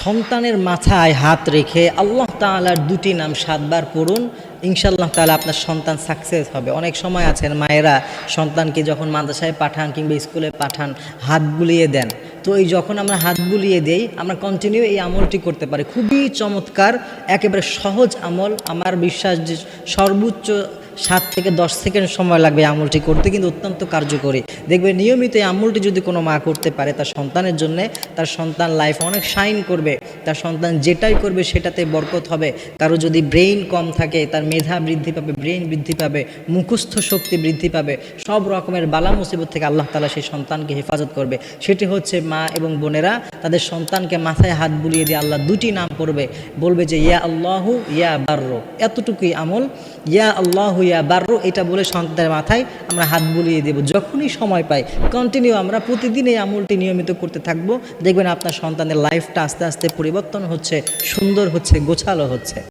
সন্তানের মাথায় হাত রেখে আল্লাহ তাআলার দুটি নাম 7 বার পড়ুন, ইনশাআল্লাহ তাআলা আপনার সন্তান সাকসেস হবে। অনেক সময় আছেন মায়েরা সন্তানকে যখন মাদ্রাসায় পাঠান কিংবা স্কুলে পাঠান হাত বুলিয়ে দেন। তো এই যখন আমরা হাত বুলিয়ে দেই আমরা কন্টিনিউ এই আমলটি করতে পারি। খুবই চমৎকার, একেবারে সহজ আমল। আমার বিশ্বাস যে সর্বোচ্চ 7 থেকে 10 সেকেন্ড সময় লাগবে এই আমলটি করতে, কিন্তু অত্যন্ত কার্যকরী। দেখবে নিয়মিত এই আমলটি যদি কোনো মা করতে পারে তার সন্তানের জন্যে, তার সন্তান লাইফ অনেক শাইন করবে। তার সন্তান যেটাই করবে সেটাতে বরকত হবে। কারো যদি ব্রেইন কম থাকে তার মেধা বৃদ্ধি পাবে, ব্রেইন বৃদ্ধি পাবে, মুখস্থ শক্তি বৃদ্ধি পাবে। সব রকমের বালা মুসিবত থেকে আল্লাহ তাআলা সেই সন্তানকে হেফাজত করবে। সেটি হচ্ছে মা এবং বোনেরা তাদের সন্তানকে মাথায় হাত বুলিয়ে দিয়ে আল্লাহ দুটি নাম পড়বে, বলবে যে ইয়া আল্লাহু ইয়া বাররু। এতটুকুই আমল, ইয়া আল্লাহু ইয়া বাররু, এটা বলে সন্তানের মাথায় আমরা হাত বুলিয়ে দেব। যখনই সময় পাই কন্টিনিউ আমরা প্রতিদিন এই আমলটি নিয়মিত করতে থাকবো। দেখবেন আপনার সন্তানের লাইফটা আস্তে আস্তে পরিবর্তন হচ্ছে, সুন্দর হচ্ছে, গোছালো হচ্ছে।